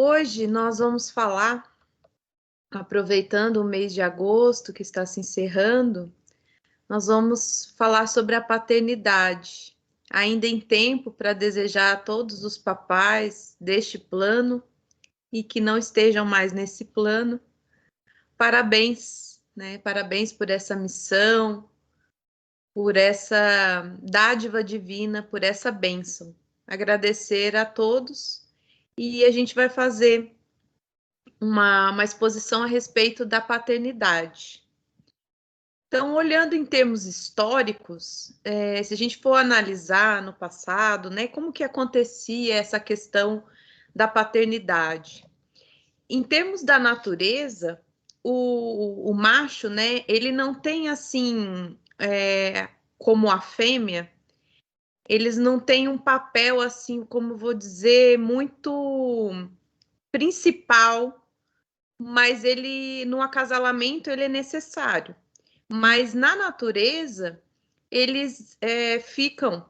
Hoje nós vamos falar, aproveitando o mês de agosto que está se encerrando, nós vamos falar sobre a paternidade. Ainda em tempo para desejar a todos os papais deste plano e que não estejam mais nesse plano, parabéns, né? Parabéns por essa missão, por essa dádiva divina, por essa bênção. Agradecer a todos e a gente vai fazer uma exposição a respeito da paternidade. Então, olhando em termos históricos, se a gente for analisar no passado, né, como que acontecia essa questão da paternidade? Em termos da natureza, o macho, né, ele não tem assim, como a fêmea, eles não têm um papel assim, como vou dizer, muito principal, mas ele no acasalamento ele é necessário. Mas na natureza eles ficam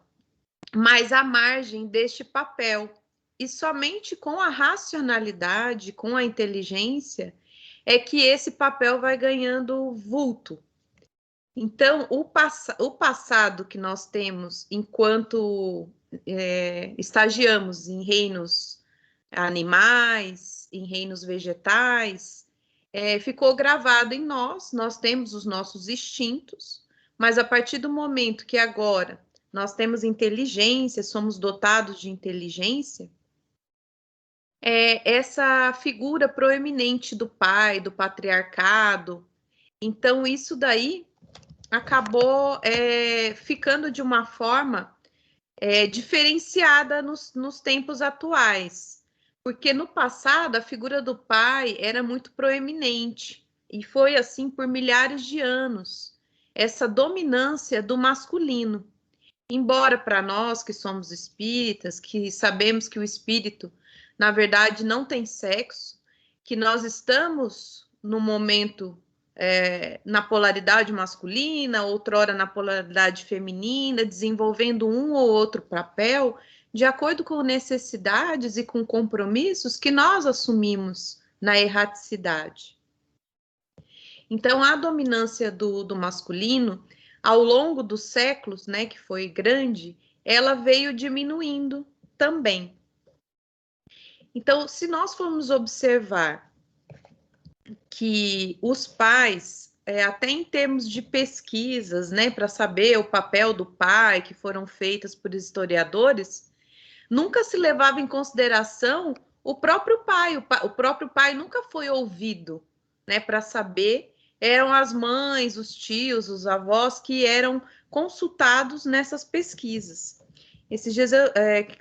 mais à margem deste papel. E somente com a racionalidade, com a inteligência, é que esse papel vai ganhando vulto. Então, o passado que nós temos enquanto estagiamos em reinos animais, em reinos vegetais, ficou gravado em nós, nós temos os nossos instintos, mas a partir do momento que agora nós temos inteligência, somos dotados de inteligência, essa figura proeminente do pai, do patriarcado, então isso daí acabou ficando de uma forma diferenciada nos tempos atuais, porque no passado a figura do pai era muito proeminente e foi assim por milhares de anos, essa dominância do masculino. Embora para nós que somos espíritas, que sabemos que o espírito, na verdade, não tem sexo, que nós estamos no momento na polaridade masculina, outrora na polaridade feminina, desenvolvendo um ou outro papel, de acordo com necessidades e com compromissos que nós assumimos na erraticidade. Então, a dominância do masculino, ao longo dos séculos, né, que foi grande, ela veio diminuindo também. Então, se nós formos observar que os pais, até em termos de pesquisas, né, para saber o papel do pai, que foram feitas por historiadores, nunca se levava em consideração o próprio pai. O próprio pai nunca foi ouvido, né, para saber. Eram as mães, os tios, os avós que eram consultados nessas pesquisas. Esses dias eu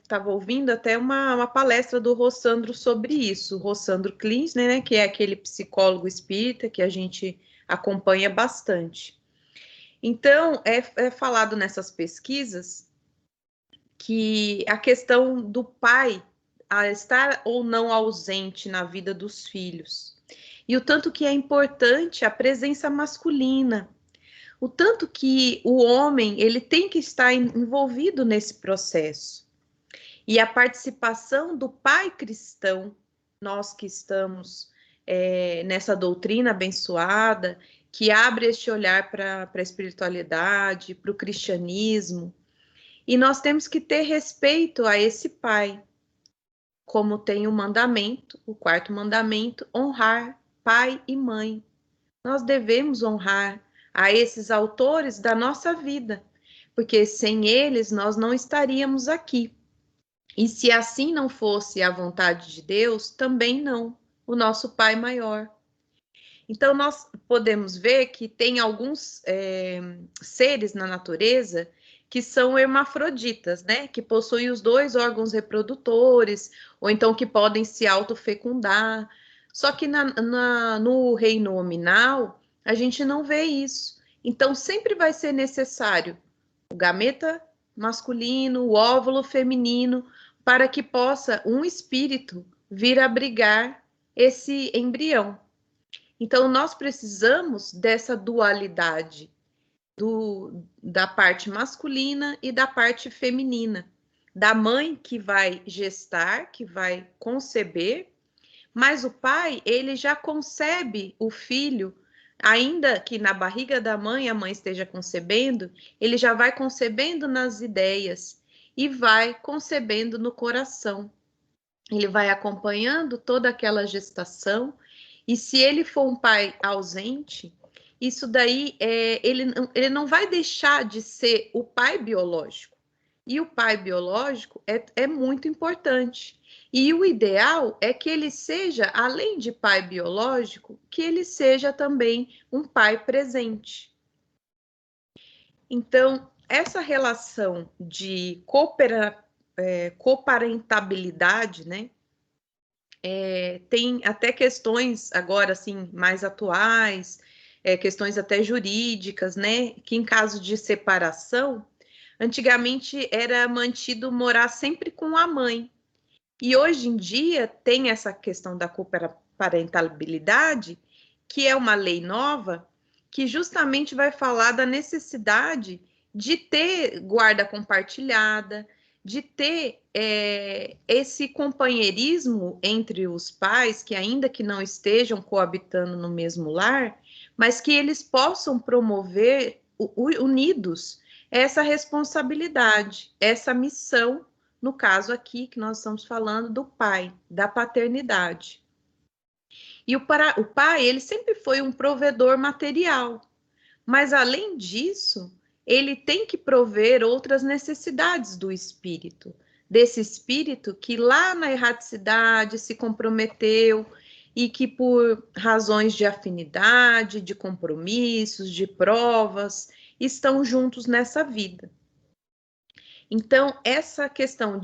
estava ouvindo até uma palestra do Rossandro sobre isso, o Rossandro Klinsner, né, que é aquele psicólogo espírita que a gente acompanha bastante. Então, é falado nessas pesquisas que a questão do pai a estar ou não ausente na vida dos filhos, e o tanto que é importante a presença masculina, o tanto que o homem ele tem que estar envolvido nesse processo. E a participação do pai cristão, nós que estamos nessa doutrina abençoada, que abre este olhar para a espiritualidade, para o cristianismo, e nós temos que ter respeito a esse pai, como tem o mandamento, o quarto mandamento, honrar pai e mãe. Nós devemos honrar a esses autores da nossa vida, porque sem eles nós não estaríamos aqui. E se assim não fosse a vontade de Deus, também não, o nosso Pai maior. Então, nós podemos ver que tem alguns seres na natureza que são hermafroditas, né? Que possuem os dois órgãos reprodutores, ou então que podem se autofecundar. Só que no reino hominal, a gente não vê isso. Então, sempre vai ser necessário o gameta masculino, o óvulo feminino, para que possa um espírito vir abrigar esse embrião. Então, nós precisamos dessa dualidade da parte masculina e da parte feminina, da mãe que vai gestar, que vai conceber, Mas o pai, ele já concebe o filho, ainda que na barriga da mãe a mãe esteja concebendo, ele já vai concebendo nas ideias e vai concebendo no coração. Ele vai acompanhando toda aquela gestação, e se ele for um pai ausente, isso daí ele não vai deixar de ser o pai biológico. E o pai biológico é muito importante. E o ideal é que ele seja, além de pai biológico, que ele seja também um pai presente. Então, essa relação de coparentabilidade, né? Tem até questões agora, assim, mais atuais, questões até jurídicas, né? Que em caso de separação, antigamente era mantido morar sempre com a mãe. E hoje em dia tem essa questão da coparentabilidade, que é uma lei nova, que justamente vai falar da necessidade de ter guarda compartilhada, de ter esse companheirismo entre os pais, que ainda que não estejam coabitando no mesmo lar, mas que eles possam promover unidos essa responsabilidade, essa missão, no caso aqui que nós estamos falando do pai, da paternidade. E o pai, ele sempre foi um provedor material, mas além disso, ele tem que prover outras necessidades do espírito, desse espírito que lá na erraticidade se comprometeu e que por razões de afinidade, de compromissos, de provas, estão juntos nessa vida. Então, essa questão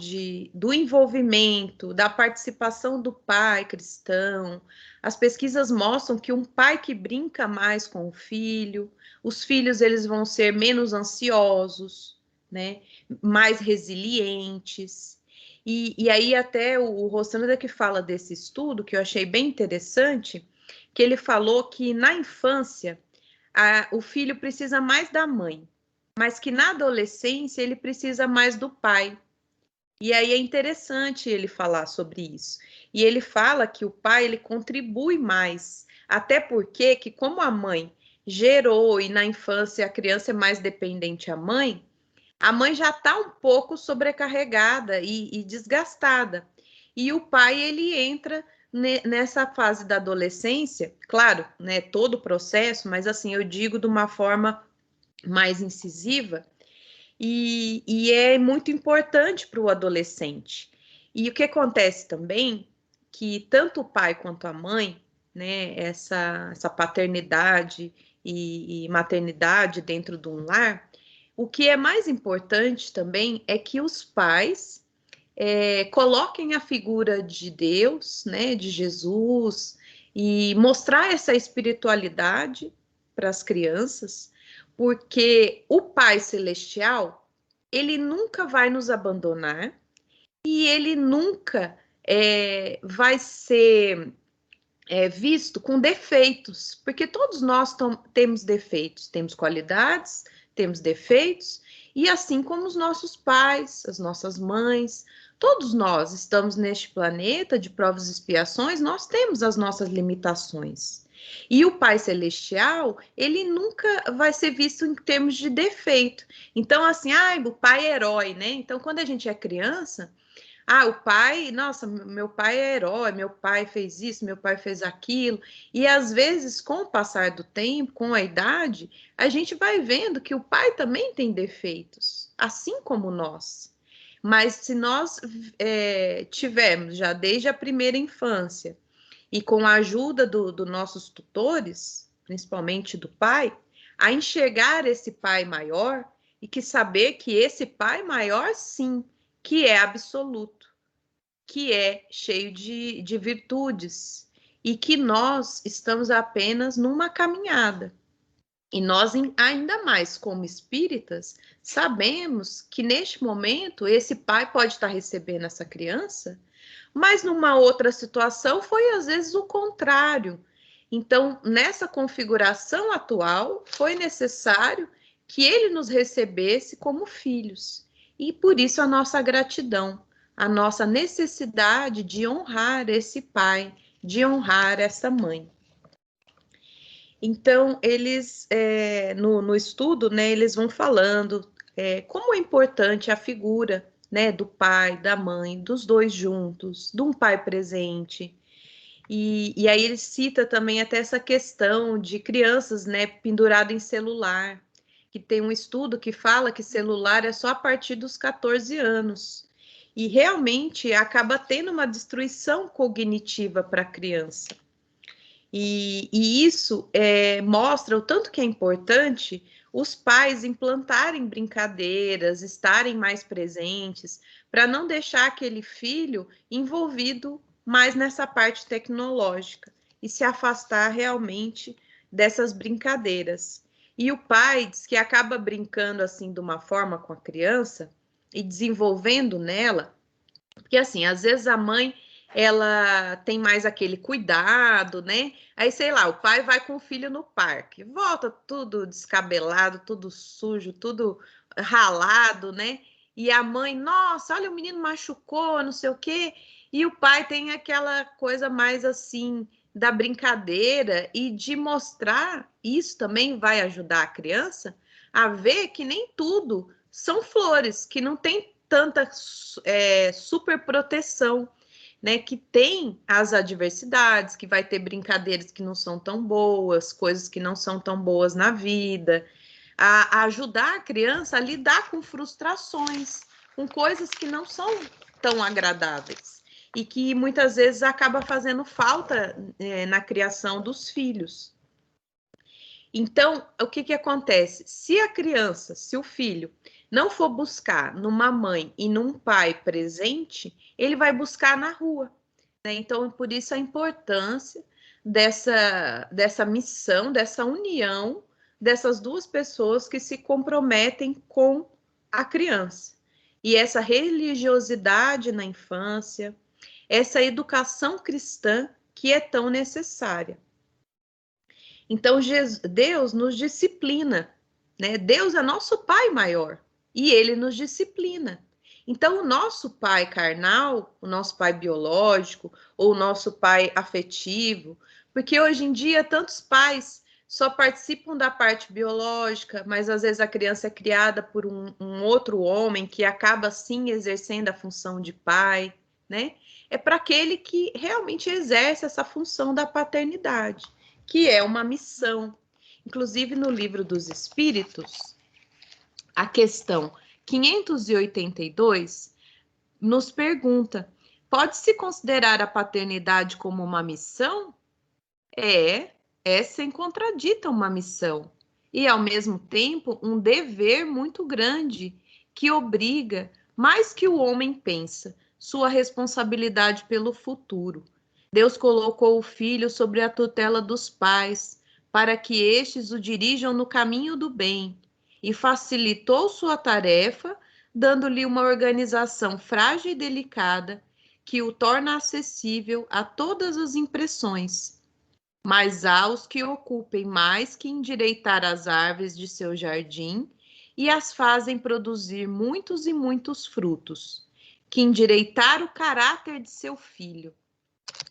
do envolvimento, da participação do pai cristão, as pesquisas mostram que um pai que brinca mais com o filho, os filhos eles vão ser menos ansiosos, né, mais resilientes. E aí até o Rossanda que fala desse estudo, que eu achei bem interessante, que ele falou que na infância o filho precisa mais da mãe, mas que na adolescência ele precisa mais do pai. E aí é interessante ele falar sobre isso. E ele fala que o pai ele contribui mais, até porque que como a mãe gerou e na infância a criança é mais dependente à mãe, a mãe já está um pouco sobrecarregada e desgastada. E o pai ele entra nessa fase da adolescência, claro, né, todo o processo, mas assim eu digo de uma forma mais incisiva, e é muito importante para o adolescente. E o que acontece também, que tanto o pai quanto a mãe, né, essa paternidade e maternidade dentro de um lar, o que é mais importante também é que os pais coloquem a figura de Deus, né, de Jesus, e mostrar essa espiritualidade para as crianças, porque o Pai Celestial, ele nunca vai nos abandonar e ele nunca vai ser visto com defeitos, porque todos nós temos defeitos, temos qualidades, temos defeitos, e assim como os nossos pais, as nossas mães, todos nós estamos neste planeta de provas e expiações, nós temos as nossas limitações. E o Pai Celestial, ele nunca vai ser visto em termos de defeito. Então, assim, o pai é herói, né? Então, quando a gente é criança, o pai, nossa, meu pai é herói, meu pai fez isso, meu pai fez aquilo. E às vezes, com o passar do tempo, com a idade, a gente vai vendo que o pai também tem defeitos, assim como nós. Mas se nós tivermos já desde a primeira infância e com a ajuda dos nossos tutores, principalmente do pai, a enxergar esse pai maior e que saber que esse pai maior, sim, que é absoluto, que é cheio de virtudes e que nós estamos apenas numa caminhada. E nós, ainda mais como espíritas, sabemos que neste momento esse pai pode estar recebendo essa criança, mas numa outra situação foi às vezes o contrário. Então, nessa configuração atual, foi necessário que ele nos recebesse como filhos. E por isso a nossa gratidão, a nossa necessidade de honrar esse pai, de honrar essa mãe. Então, eles, no estudo, né, eles vão falando como é importante a figura, né, do pai, da mãe, dos dois juntos, de um pai presente. E aí ele cita também até essa questão de crianças, né, pendurado em celular, que tem um estudo que fala que celular é só a partir dos 14 anos. E realmente acaba tendo uma destruição cognitiva para a criança. E isso mostra o tanto que é importante os pais implantarem brincadeiras, estarem mais presentes, para não deixar aquele filho envolvido mais nessa parte tecnológica e se afastar realmente dessas brincadeiras. E o pai diz que acaba brincando assim de uma forma com a criança e desenvolvendo nela, porque assim, às vezes a mãe ela tem mais aquele cuidado, né? Aí, sei lá, o pai vai com o filho no parque, volta tudo descabelado, tudo sujo, tudo ralado, né? E a mãe, nossa, olha, o menino machucou, não sei o quê. E o pai tem aquela coisa mais assim da brincadeira e de mostrar, isso também vai ajudar a criança a ver que nem tudo são flores, que não tem tanta super proteção, né? Que tem as adversidades, que vai ter brincadeiras que não são tão boas, coisas que não são tão boas na vida, a ajudar a criança a lidar com frustrações, com coisas que não são tão agradáveis e que muitas vezes acaba fazendo falta na criação dos filhos. Então, o que acontece? Se a criança, se o filho não for buscar numa mãe e num pai presente, ele vai buscar na rua, né? Então, por isso a importância dessa missão, dessa união dessas duas pessoas que se comprometem com a criança. E essa religiosidade na infância, essa educação cristã que é tão necessária. Então, Deus nos disciplina, né? Deus é nosso Pai maior e Ele nos disciplina. Então, o nosso pai carnal, o nosso pai biológico, ou o nosso pai afetivo, porque hoje em dia tantos pais só participam da parte biológica, mas às vezes a criança é criada por um outro homem que acaba sim exercendo a função de pai, né? É para aquele que realmente exerce essa função da paternidade, que é uma missão. Inclusive, no Livro dos Espíritos, a questão 582 nos pergunta: pode-se considerar a paternidade como uma missão? É sem contradita uma missão. E, ao mesmo tempo, um dever muito grande que obriga, mais que o homem pensa, sua responsabilidade pelo futuro. Deus colocou o filho sobre a tutela dos pais, para que estes o dirijam no caminho do bem, e facilitou sua tarefa, dando-lhe uma organização frágil e delicada, que o torna acessível a todas as impressões. Mas há os que ocupem mais que endireitar as árvores de seu jardim e as fazem produzir muitos e muitos frutos, que endireitar o caráter de seu filho.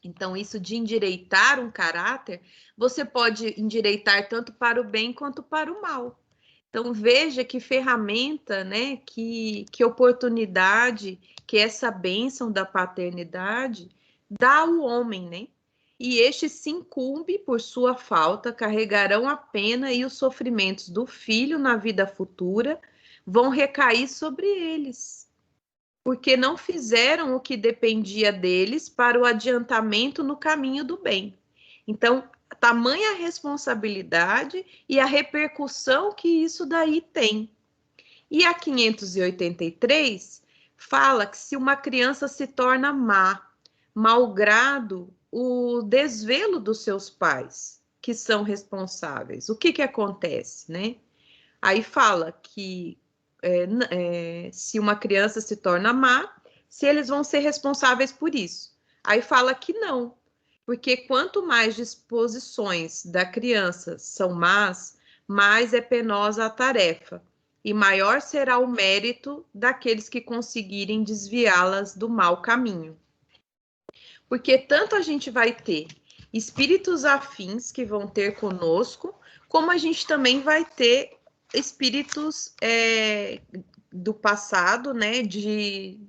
Então, isso de endireitar um caráter, você pode endireitar tanto para o bem quanto para o mal. Então, veja que ferramenta, né, que oportunidade, que essa bênção da paternidade dá ao homem, né? E este se incumbe por sua falta, carregarão a pena e os sofrimentos do filho na vida futura vão recair sobre eles, porque não fizeram o que dependia deles para o adiantamento no caminho do bem. Então, tamanha responsabilidade e a repercussão que isso daí tem. E a 583 fala que se uma criança se torna má, malgrado o desvelo dos seus pais, que são responsáveis, o que acontece, né? Aí fala que se uma criança se torna má, se eles vão ser responsáveis por isso. Aí fala que não, porque quanto mais disposições da criança são más, mais é penosa a tarefa, e maior será o mérito daqueles que conseguirem desviá-las do mau caminho. porque tanto a gente vai ter espíritos afins que vão ter conosco, como a gente também vai ter espíritos do passado, né, de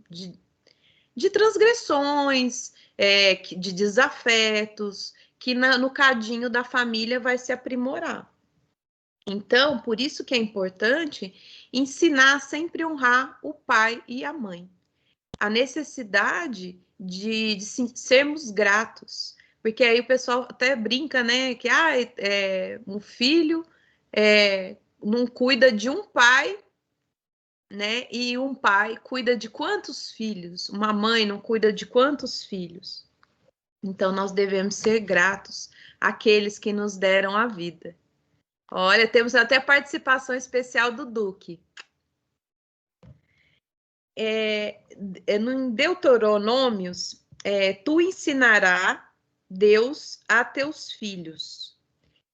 transgressões, de desafetos, que no cadinho da família vai se aprimorar. Então, por isso que é importante ensinar a sempre honrar o pai e a mãe. A necessidade de sermos gratos. Porque aí o pessoal até brinca, né? Que um filho não cuida de um pai, né? E um pai cuida de quantos filhos? Uma mãe não cuida de quantos filhos? Então, nós devemos ser gratos àqueles que nos deram a vida. Olha, temos até participação especial do Duque. No Deuteronômios, tu ensinarás Deus a teus filhos.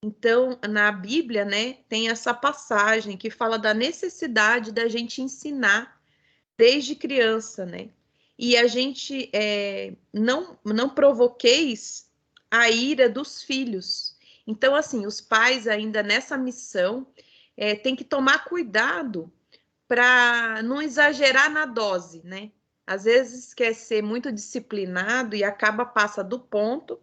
Então, na Bíblia, né, tem essa passagem que fala da necessidade da gente ensinar desde criança, né? E a gente não provoqueis a ira dos filhos. Então, assim, os pais ainda nessa missão têm que tomar cuidado para não exagerar na dose, né? Às vezes quer ser muito disciplinado e passa do ponto,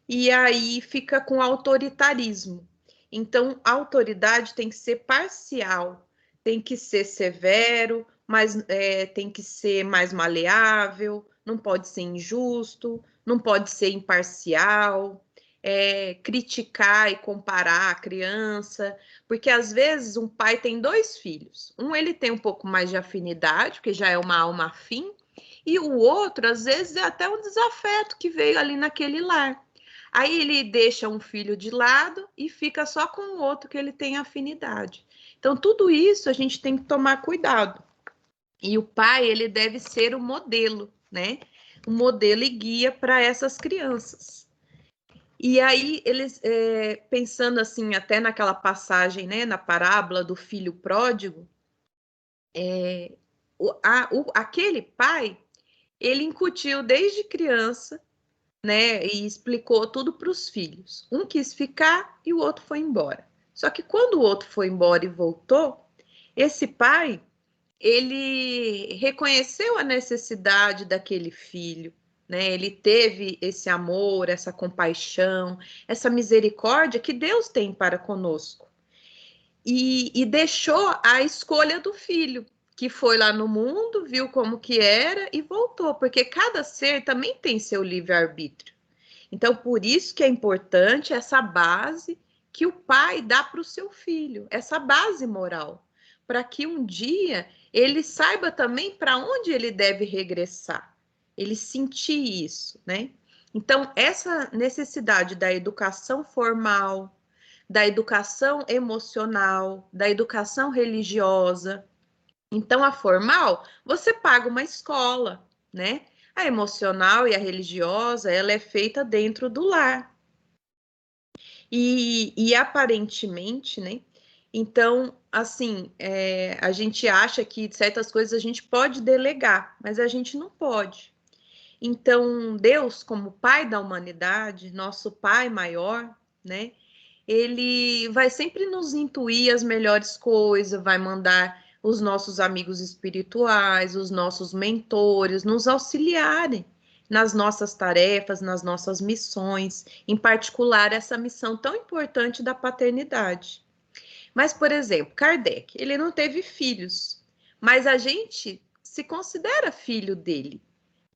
e aí fica com autoritarismo. Então, a autoridade tem que ser parcial, tem que ser severo, mas tem que ser mais maleável, não pode ser injusto, não pode ser imparcial, criticar e comparar a criança, porque às vezes um pai tem 2 filhos, ele tem um pouco mais de afinidade, porque já é uma alma afim, e o outro, às vezes, é até um desafeto que veio ali naquele lar. Aí ele deixa um filho de lado e fica só com o outro que ele tem afinidade. Então, tudo isso a gente tem que tomar cuidado. E o pai, ele deve ser o modelo, né? Um modelo e guia para essas crianças. E aí, eles, pensando assim, até naquela passagem, né, na parábola do filho pródigo, aquele pai, ele incutiu desde criança, né, e explicou tudo para os filhos. Um quis ficar e o outro foi embora. Só que quando o outro foi embora e voltou, esse pai, ele reconheceu a necessidade daquele filho, né? Ele teve esse amor, essa compaixão, essa misericórdia que Deus tem para conosco. E deixou a escolha do filho, que foi lá no mundo, viu como que era e voltou, porque cada ser também tem seu livre-arbítrio. Então, por isso que é importante essa base que o pai dá para o seu filho, essa base moral, para que um dia ele saiba também para onde ele deve regressar, ele sentir isso, né? Então, essa necessidade da educação formal, da educação emocional, da educação religiosa. Então, a formal, você paga uma escola, né? A emocional e a religiosa, ela é feita dentro do lar. E aparentemente, né? Então, assim, a gente acha que certas coisas a gente pode delegar, mas a gente não pode. Então, Deus, como Pai da humanidade, nosso Pai maior, né? Ele vai sempre nos intuir as melhores coisas, vai mandar os nossos amigos espirituais, os nossos mentores, nos auxiliarem nas nossas tarefas, nas nossas missões, em particular essa missão tão importante da paternidade. Mas, por exemplo, Kardec, ele não teve filhos, mas a gente se considera filho dele,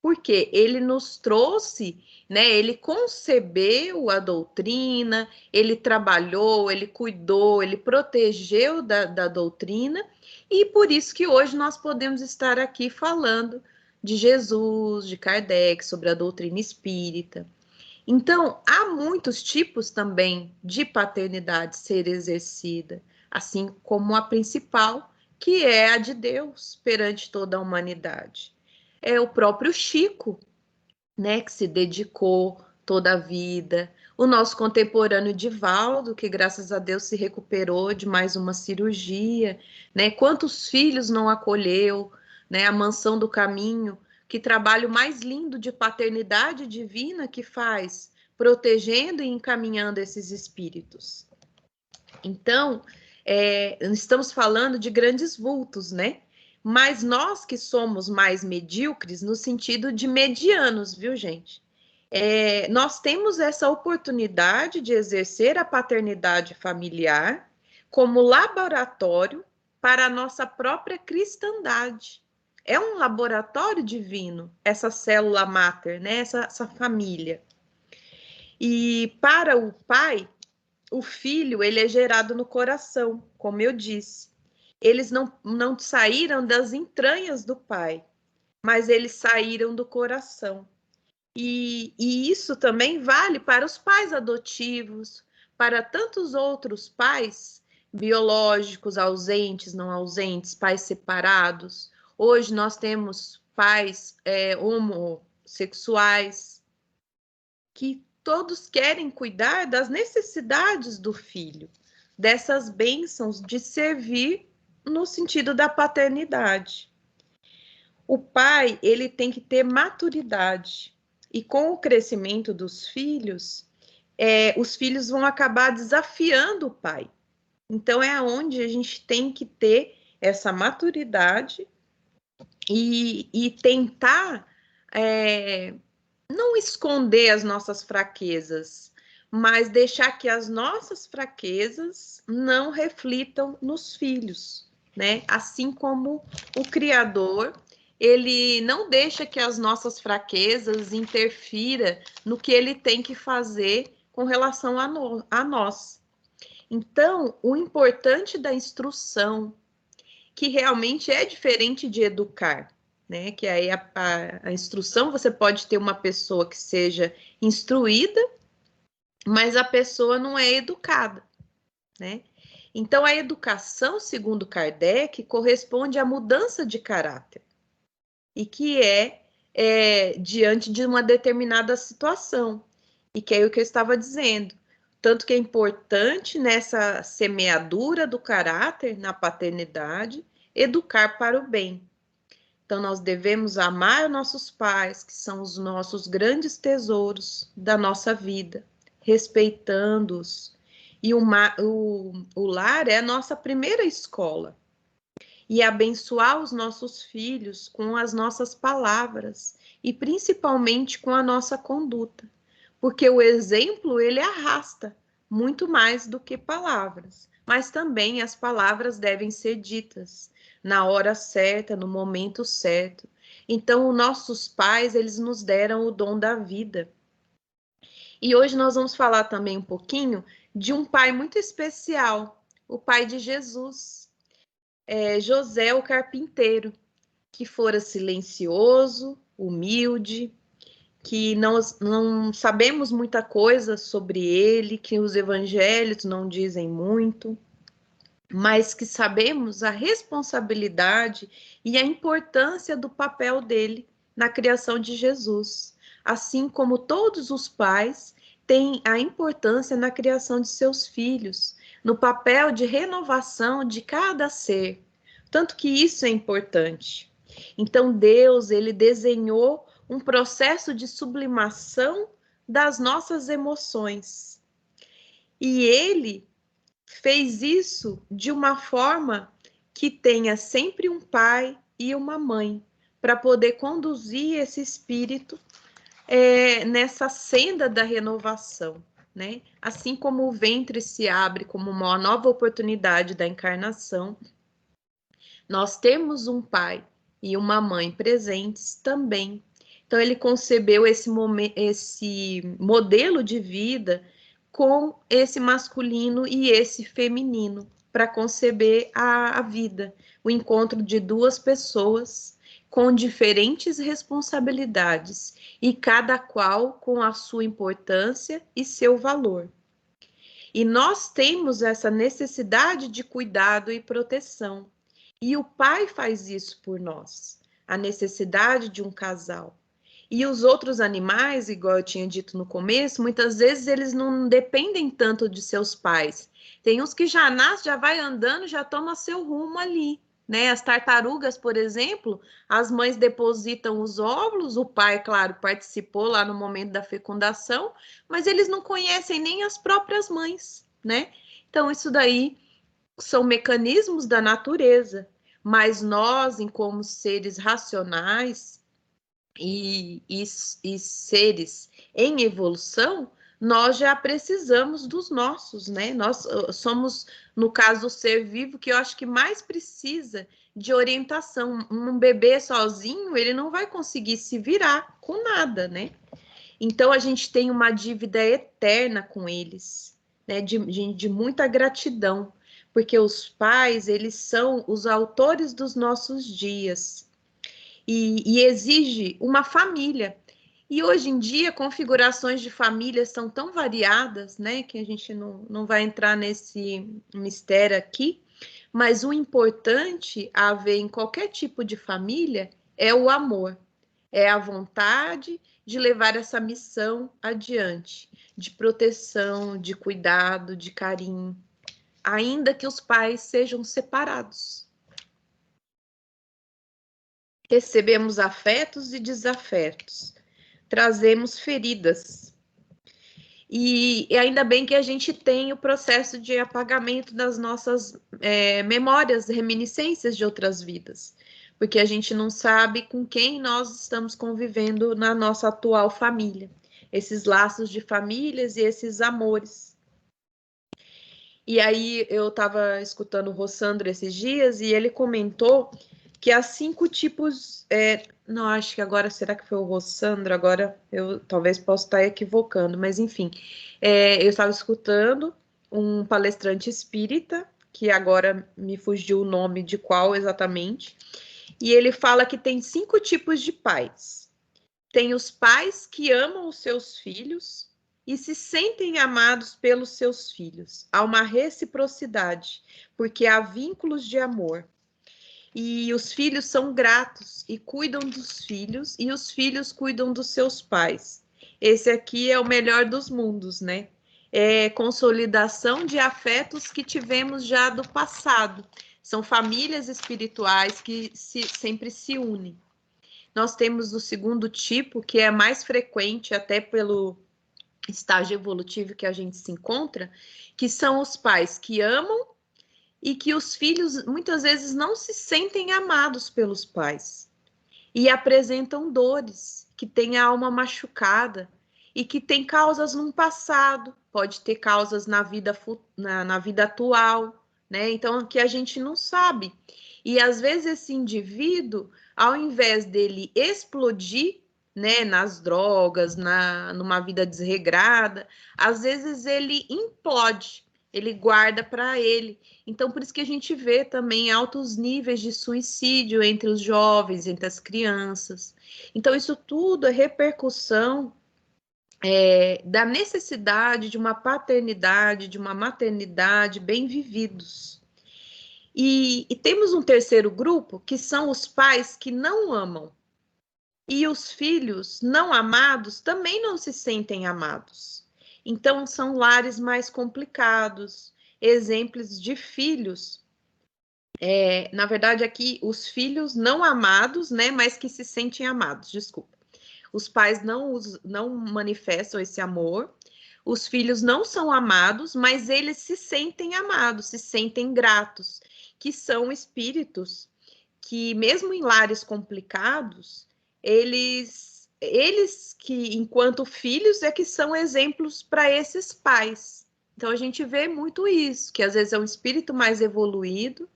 porque ele nos trouxe, né? Ele concebeu a doutrina, ele trabalhou, ele cuidou, ele protegeu da doutrina, e por isso que hoje nós podemos estar aqui falando de Jesus, de Kardec, sobre a doutrina espírita. Então, há muitos tipos também de paternidade ser exercida, assim como a principal, que é a de Deus perante toda a humanidade. É o próprio Chico, né, que se dedicou toda a vida. O nosso contemporâneo Divaldo, que graças a Deus se recuperou de mais uma cirurgia, né? Quantos filhos não acolheu, né? A Mansão do Caminho, Que trabalho mais lindo de paternidade divina que faz, protegendo e encaminhando esses espíritos. Então, estamos falando de grandes vultos, né? Mas nós que somos mais medíocres, no sentido de medianos, viu, gente? Nós temos essa oportunidade de exercer a paternidade familiar como laboratório para a nossa própria cristandade. É um laboratório divino, essa célula máter, né? Essa família. E para o pai, o filho, ele é gerado no coração, como eu disse. Eles não saíram das entranhas do pai, mas eles saíram do coração. E isso também vale para os pais adotivos, para tantos outros pais biológicos, ausentes, não ausentes, pais separados. Hoje nós temos pais homossexuais que todos querem cuidar das necessidades do filho, dessas bênçãos de servir no sentido da paternidade. O pai, ele tem que ter maturidade. E com o crescimento dos filhos, os filhos vão acabar desafiando o pai. Então, é onde a gente tem que ter essa maturidade e tentar não esconder as nossas fraquezas, mas deixar que as nossas fraquezas não reflitam nos filhos, né? Assim como o Criador, ele não deixa que as nossas fraquezas interfira no que ele tem que fazer com relação a nós. Então, o importante da instrução, que realmente é diferente de educar, né? Que aí a instrução, você pode ter uma pessoa que seja instruída, mas a pessoa não é educada, né? Então, a educação, segundo Kardec, corresponde à mudança de caráter e que diante de uma determinada situação, e que é o que eu estava dizendo. Tanto que é importante nessa semeadura do caráter, na paternidade, educar para o bem. Então, nós devemos amar nossos pais, que são os nossos grandes tesouros da nossa vida, respeitando-os. E o lar é a nossa primeira escola. E abençoar os nossos filhos com as nossas palavras e principalmente com a nossa conduta. Porque o exemplo, ele arrasta muito mais do que palavras. Mas também as palavras devem ser ditas na hora certa, no momento certo. Então, os nossos pais, eles nos deram o dom da vida. E hoje nós vamos falar também um pouquinho de um pai muito especial, o pai de Jesus, José o carpinteiro, que fora silencioso, humilde, que não sabemos muita coisa sobre ele, que os evangelhos não dizem muito, mas que sabemos a responsabilidade e a importância do papel dele na criação de Jesus, assim como todos os pais têm a importância na criação de seus filhos, no papel de renovação de cada ser, tanto que isso é importante. Então Deus, ele desenhou um processo de sublimação das nossas emoções, e ele fez isso de uma forma que tenha sempre um pai e uma mãe para poder conduzir esse espírito nessa senda da renovação, né? Assim como o ventre se abre como uma nova oportunidade da encarnação, nós temos um pai e uma mãe presentes também. Então ele concebeu esse modelo de vida com esse masculino e esse feminino, para conceber a vida, o encontro de duas pessoas com diferentes responsabilidades, e cada qual com a sua importância e seu valor. E nós temos essa necessidade de cuidado e proteção, e o pai faz isso por nós, a necessidade de um casal. E os outros animais, igual eu tinha dito no começo, muitas vezes eles não dependem tanto de seus pais. Tem uns que já nascem, já vai andando, já toma seu rumo ali. né? As tartarugas, por exemplo, as mães depositam os óvulos, o pai, claro, participou lá no momento da fecundação, mas eles não conhecem nem as próprias mães, né? Então, isso daí são mecanismos da natureza, mas nós, como seres racionais e seres em evolução, nós já precisamos dos nossos, né? Nós somos, no caso, o ser vivo que eu acho que mais precisa de orientação. Um bebê sozinho, ele não vai conseguir se virar com nada, né? Então, a gente tem uma dívida eterna com eles, né? De muita gratidão, porque os pais, eles são os autores dos nossos dias e exige uma família. E hoje em dia, configurações de famílias são tão variadas, né, que a gente não vai entrar nesse mistério aqui, mas o importante a haver em qualquer tipo de família é o amor, é a vontade de levar essa missão adiante, de proteção, de cuidado, de carinho, ainda que os pais sejam separados. Recebemos afetos e desafetos, trazemos feridas. E ainda bem que a gente tem o processo de apagamento das nossas memórias, reminiscências de outras vidas, porque a gente não sabe com quem nós estamos convivendo na nossa atual família, esses laços de famílias e esses amores. E aí eu estava escutando o Rossandro esses dias e ele comentou que há 5 tipos. Não, acho que agora, será que foi o Rossandro? Agora eu talvez possa estar equivocando, mas enfim. Eu estava escutando um palestrante espírita, que agora me fugiu o nome de qual exatamente, e ele fala que tem 5 tipos de pais. Tem os pais que amam os seus filhos e se sentem amados pelos seus filhos. Há uma reciprocidade, porque há vínculos de amor. E os filhos são gratos e cuidam dos filhos, e os filhos cuidam dos seus pais. Esse aqui é o melhor dos mundos, né? É consolidação de afetos que tivemos já do passado. São famílias espirituais que sempre se unem. Nós temos o segundo tipo, que é mais frequente, até pelo estágio evolutivo que a gente se encontra, que são os pais que amam e que os filhos muitas vezes não se sentem amados pelos pais e apresentam dores, que têm a alma machucada e que têm causas no passado, pode ter causas na vida, na vida atual, né? Então, que a gente não sabe. E às vezes esse indivíduo, ao invés dele explodir, né, nas drogas, numa vida desregrada, às vezes ele implode, ele guarda para ele. Então, por isso que a gente vê também altos níveis de suicídio entre os jovens, entre as crianças. Então, isso tudo é repercussão da necessidade de uma paternidade, de uma maternidade bem vividos. E temos um terceiro grupo, que são os pais que não amam. E os filhos não amados também não se sentem amados. Então, são lares mais complicados, exemplos de filhos. Na verdade, aqui, os filhos não amados, né, mas que se sentem amados, desculpa. Os pais não manifestam esse amor, os filhos não são amados, mas eles se sentem amados, se sentem gratos, que são espíritos que, mesmo em lares complicados, eles que, enquanto filhos, é que são exemplos para esses pais. Então, a gente vê muito isso, que às vezes é um espírito mais evoluído,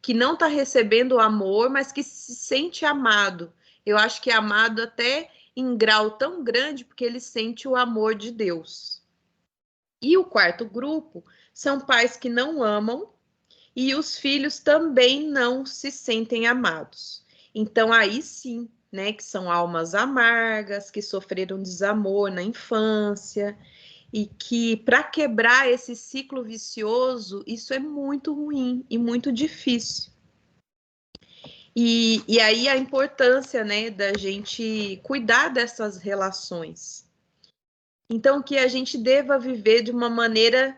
que não está recebendo amor, mas que se sente amado. Eu acho que é amado até em grau tão grande, porque ele sente o amor de Deus. E o quarto grupo são pais que não amam e os filhos também não se sentem amados. Então, aí sim, né, que são almas amargas, que sofreram desamor na infância, e que para quebrar esse ciclo vicioso, isso é muito ruim e muito difícil. E aí a importância, né, da gente cuidar dessas relações. Então, que a gente deva viver de uma maneira,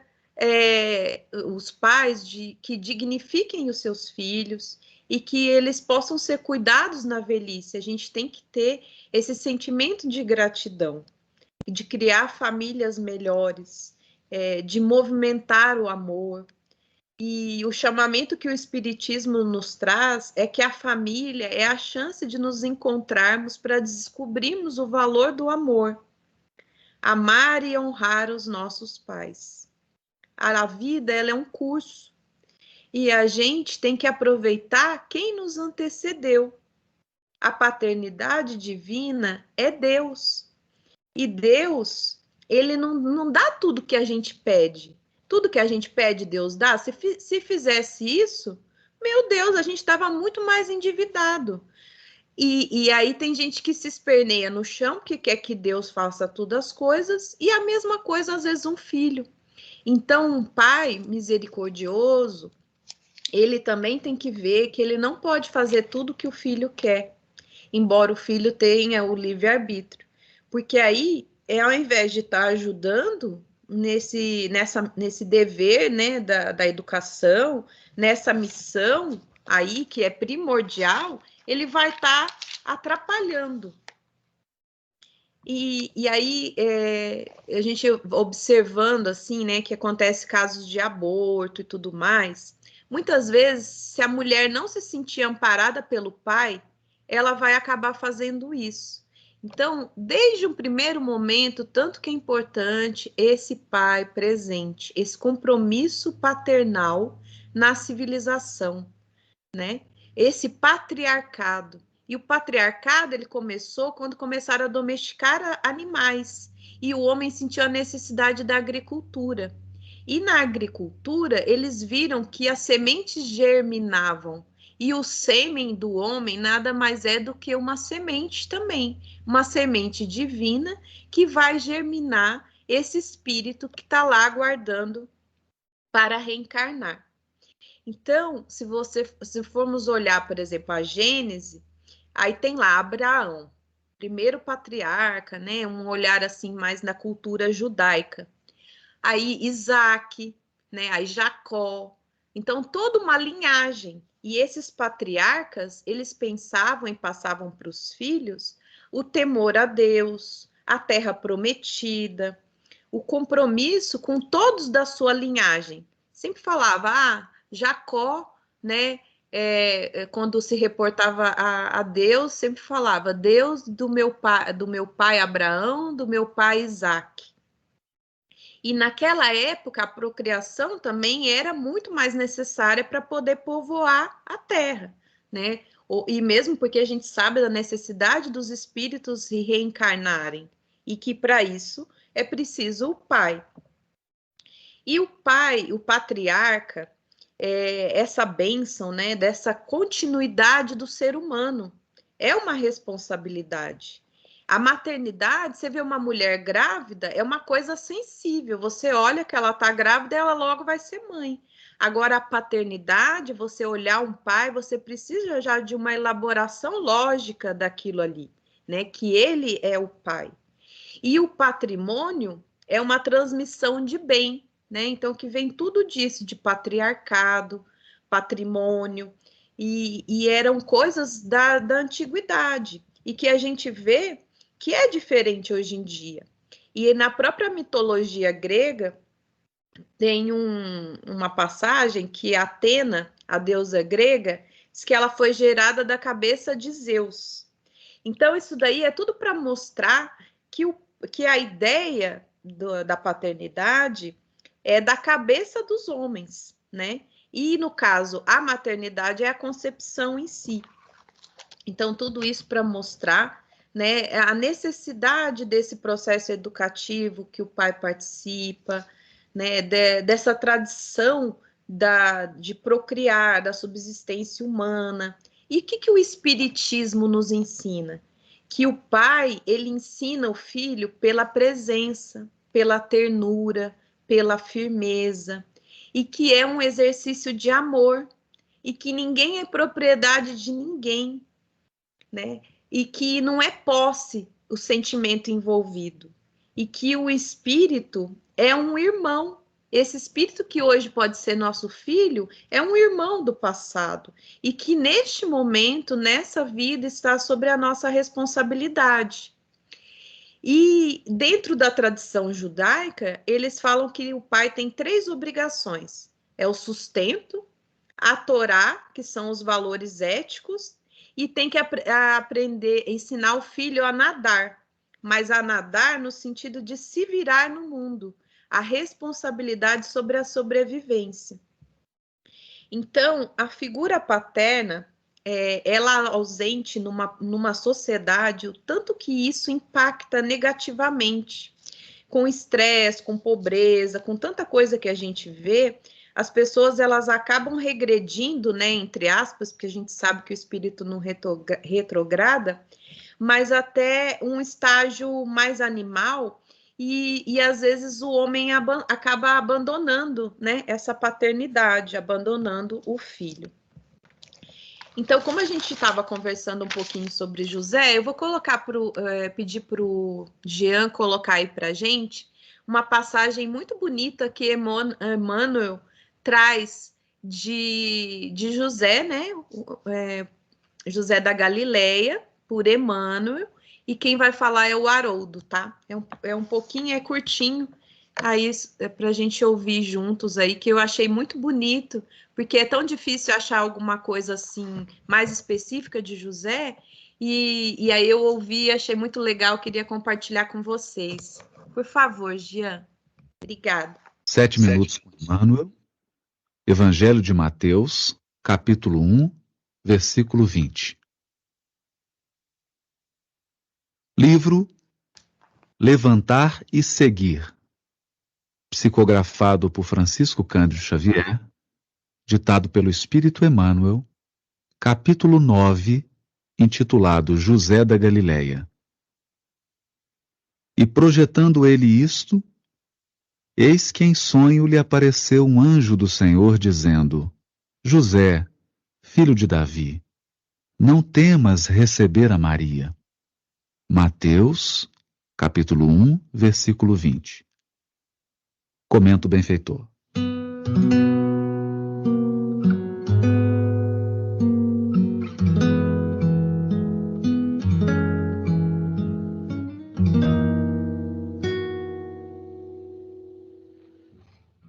os pais que dignifiquem os seus filhos, e que eles possam ser cuidados na velhice. A gente tem que ter esse sentimento de gratidão, de criar famílias melhores, de movimentar o amor. E o chamamento que o Espiritismo nos traz é que a família é a chance de nos encontrarmos para descobrirmos o valor do amor, amar e honrar os nossos pais. A vida, ela é um curso e a gente tem que aproveitar quem nos antecedeu. A paternidade divina é Deus. E Deus, ele não dá tudo que a gente pede. Tudo que a gente pede, Deus dá. Se fizesse isso, meu Deus, a gente estava muito mais endividado. E aí tem gente que se esperneia no chão, que quer que Deus faça todas as coisas, e a mesma coisa, às vezes, um filho. Então, um pai misericordioso, ele também tem que ver que ele não pode fazer tudo que o filho quer, embora o filho tenha o livre-arbítrio. Porque aí, ao invés de estar ajudando nesse dever, né, da educação, nessa missão aí que é primordial, ele vai estar atrapalhando. E aí, a gente observando, assim, né, que acontece casos de aborto e tudo mais, muitas vezes, se a mulher não se sentir amparada pelo pai, ela vai acabar fazendo isso. Então, desde o primeiro momento, tanto que é importante esse pai presente, esse compromisso paternal na civilização, né? Esse patriarcado. E o patriarcado, ele começou quando começaram a domesticar animais. E o homem sentiu a necessidade da agricultura. E na agricultura, eles viram que as sementes germinavam. E o sêmen do homem nada mais é do que uma semente também. Uma semente divina que vai germinar esse espírito que está lá aguardando para reencarnar. Então, se formos olhar, por exemplo, a Gênese, aí tem lá Abraão, primeiro patriarca, né? Um olhar assim mais na cultura judaica. Aí Isaac, né? Aí Jacó. Então, toda uma linhagem. E esses patriarcas, eles pensavam e passavam para os filhos o temor a Deus, a terra prometida, o compromisso com todos da sua linhagem. Sempre falava, Jacó, né? Quando se reportava a Deus, sempre falava Deus do meu pai Abraão, do meu pai Isaac. E naquela época a procriação também era muito mais necessária para poder povoar a terra, né? E mesmo porque a gente sabe da necessidade dos espíritos se reencarnarem e que para isso é preciso o pai. E o pai, o patriarca, essa bênção, né, dessa continuidade do ser humano, é uma responsabilidade. A maternidade, você vê uma mulher grávida, é uma coisa sensível. Você olha que ela está grávida, ela logo vai ser mãe. Agora, a paternidade, você olhar um pai, você precisa já de uma elaboração lógica daquilo ali, né? Que ele é o pai. E o patrimônio é uma transmissão de bem, né? Então, que vem tudo disso, de patriarcado, patrimônio, e eram coisas da antiguidade, e que a gente vê que é diferente hoje em dia. E na própria mitologia grega, tem uma passagem que Atena, a deusa grega, diz que ela foi gerada da cabeça de Zeus. Então, isso daí é tudo para mostrar que a ideia da paternidade é da cabeça dos homens, né? E, no caso, a maternidade é a concepção em si. Então, tudo isso para mostrar, né, a necessidade desse processo educativo que o pai participa, né, dessa tradição de procriar, da subsistência humana. E o que o Espiritismo nos ensina? Que o pai, ele ensina o filho pela presença, pela ternura, pela firmeza, e que é um exercício de amor, e que ninguém é propriedade de ninguém, né? E que não é posse o sentimento envolvido, e que o espírito é um irmão, Esse espírito que hoje pode ser nosso filho é um irmão do passado e que neste momento, nessa vida, está sobre a nossa responsabilidade. E dentro da tradição judaica, eles falam que o pai tem 3 obrigações: é o sustento, a Torá, que são os valores éticos, e tem que aprender, ensinar o filho a nadar, mas a nadar no sentido de se virar no mundo, a responsabilidade sobre a sobrevivência. Então, a figura paterna, ela ausente numa sociedade, o tanto que isso impacta negativamente, com estresse, com pobreza, com tanta coisa que a gente vê, as pessoas elas acabam regredindo, né, entre aspas, porque a gente sabe que o espírito não retrograda, mas até um estágio mais animal, e às vezes o homem acaba abandonando, né, essa paternidade, abandonando o filho. Então, como a gente estava conversando um pouquinho sobre José, eu vou pedir para o Jean colocar aí para a gente uma passagem muito bonita que Emmanuel traz de José, né? José da Galileia, por Emmanuel, e quem vai falar é o Haroldo, tá? É um pouquinho, é curtinho, aí é para a gente ouvir juntos aí, que eu achei muito bonito, porque é tão difícil achar alguma coisa assim mais específica de José, e aí eu ouvi e achei muito legal, queria compartilhar com vocês. Por favor, Jean. Obrigada. 7 minutos com Emmanuel, Evangelho de Mateus, capítulo 1, versículo 20. Livro Levantar e Seguir, psicografado por Francisco Cândido Xavier, ditado pelo Espírito Emmanuel, capítulo 9, intitulado José da Galileia. E projetando ele isto, eis que em sonho lhe apareceu um anjo do Senhor, dizendo: José, filho de Davi, não temas receber a Maria. Mateus, capítulo 1, versículo 20. Comenta o benfeitor.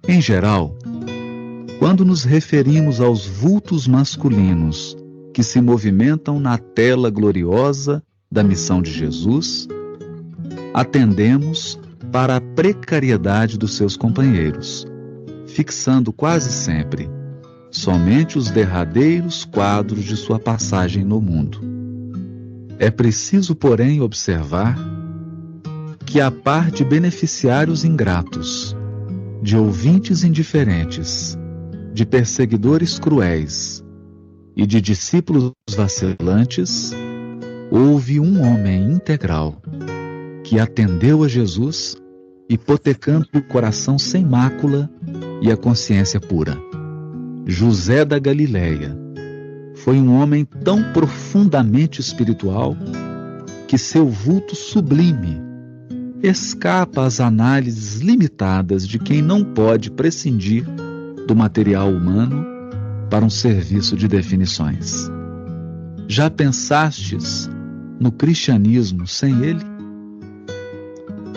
Em geral, quando nos referimos aos vultos masculinos que se movimentam na tela gloriosa da missão de Jesus, atendemos para a precariedade dos seus companheiros, fixando quase sempre somente os derradeiros quadros de sua passagem no mundo. É preciso, porém, observar que, a par de beneficiários ingratos, de ouvintes indiferentes, de perseguidores cruéis e de discípulos vacilantes, houve um homem integral que atendeu a Jesus, hipotecando o coração sem mácula e a consciência pura. José da Galileia foi um homem tão profundamente espiritual que seu vulto sublime escapa às análises limitadas de quem não pode prescindir do material humano para um serviço de definições. Já pensastes no cristianismo sem ele?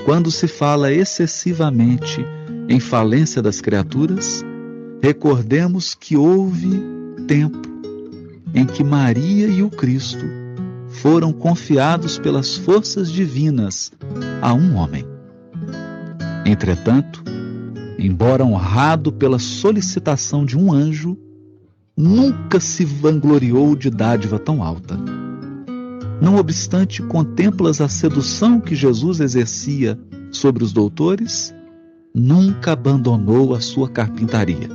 Quando se fala excessivamente em falência das criaturas, recordemos que houve tempo em que Maria e o Cristo foram confiados pelas forças divinas a um homem. Entretanto, embora honrado pela solicitação de um anjo, nunca se vangloriou de dádiva tão alta. Não obstante, contemplas a sedução que Jesus exercia sobre os doutores, nunca abandonou a sua carpintaria.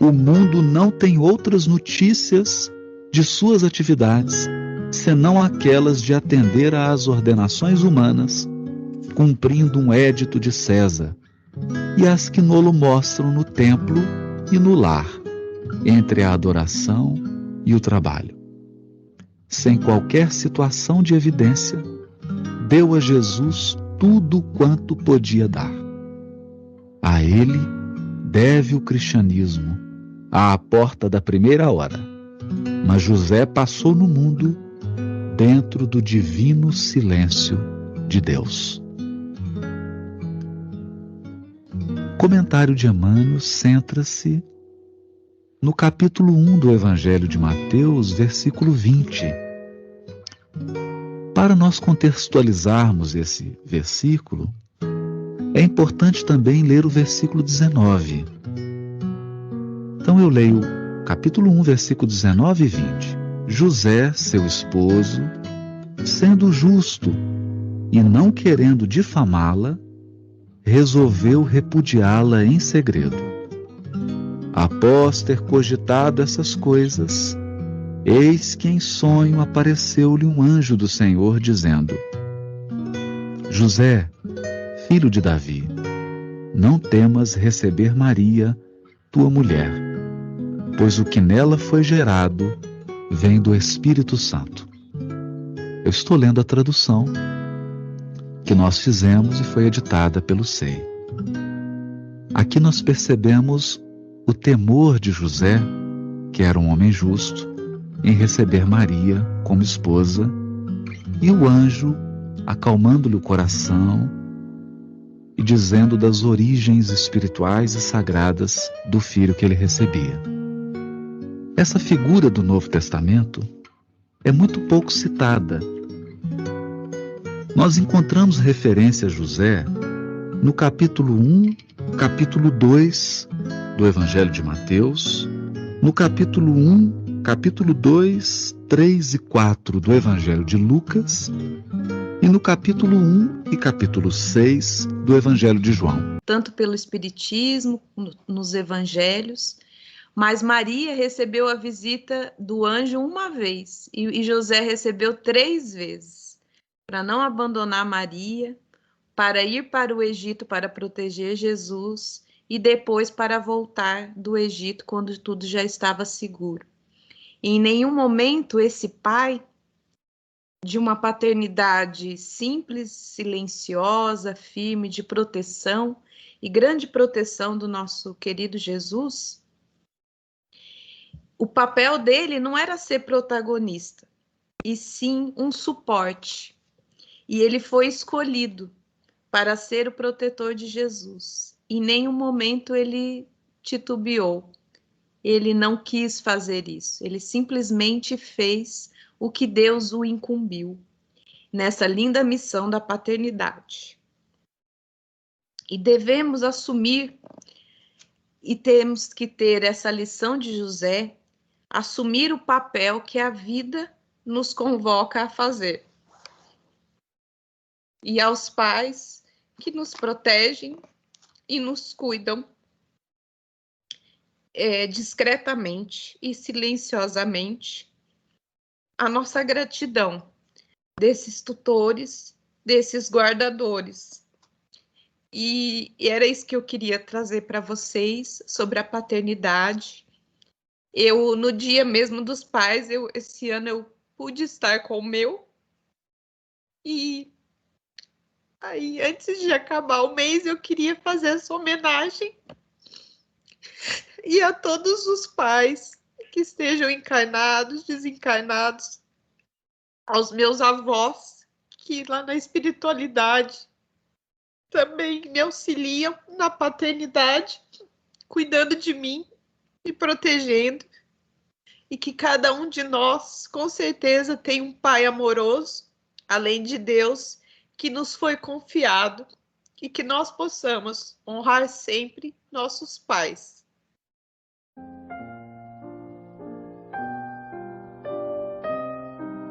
O mundo não tem outras notícias de suas atividades, senão aquelas de atender às ordenações humanas, cumprindo um édito de César, e as que nolo mostram no templo e no lar, entre a adoração e o trabalho. Sem qualquer situação de evidência, deu a Jesus tudo quanto podia dar. A ele deve o cristianismo, à porta da primeira hora. Mas José passou no mundo dentro do divino silêncio de Deus. O comentário de Emmanuel centra-se no capítulo 1 do Evangelho de Mateus, versículo 20. Para nós contextualizarmos esse versículo, é importante também ler o versículo 19. Então eu leio capítulo 1, versículo 19 e 20. José, seu esposo, sendo justo e não querendo difamá-la, resolveu repudiá-la em segredo. Após ter cogitado essas coisas, eis que em sonho apareceu-lhe um anjo do Senhor, dizendo: José, filho de Davi, não temas receber Maria, tua mulher, pois o que nela foi gerado vem do Espírito Santo. Eu estou lendo a tradução que nós fizemos e foi editada pelo SEI. Aqui nós percebemos o temor de José, que era um homem justo, em receber Maria como esposa, e o anjo acalmando-lhe o coração e dizendo das origens espirituais e sagradas do filho que ele recebia. Essa figura do Novo Testamento é muito pouco citada. Nós encontramos referência a José no capítulo 1, capítulo 2 do Evangelho de Mateus, no capítulo 1, capítulo 2, 3 e 4 do Evangelho de Lucas e no capítulo 1 e capítulo 6 do Evangelho de João. Tanto pelo Espiritismo, nos Evangelhos, mas Maria recebeu a visita do anjo uma vez e José recebeu 3 vezes, para não abandonar Maria, para ir para o Egito para proteger Jesus e depois para voltar do Egito quando tudo já estava seguro. E em nenhum momento esse pai, de uma paternidade simples, silenciosa, firme, de proteção e grande proteção do nosso querido Jesus, o papel dele não era ser protagonista, e sim um suporte. E ele foi escolhido para ser o protetor de Jesus. Em nenhum momento ele titubeou. Ele não quis fazer isso. Ele simplesmente fez o que Deus o incumbiu nessa linda missão da paternidade. E devemos assumir, e temos que ter essa lição de José, assumir o papel que a vida nos convoca a fazer. E aos pais que nos protegem e nos cuidam discretamente e silenciosamente, a nossa gratidão desses tutores, desses guardadores. E era isso que eu queria trazer para vocês sobre a paternidade. No dia mesmo dos pais, esse ano eu pude estar com o meu. E aí, antes de acabar o mês, eu queria fazer essa homenagem. E a todos os pais que estejam encarnados, desencarnados, aos meus avós, que lá na espiritualidade também me auxiliam na paternidade, cuidando de mim e protegendo. E que cada um de nós, com certeza, tem um pai amoroso, além de Deus, que nos foi confiado, e que nós possamos honrar sempre nossos pais.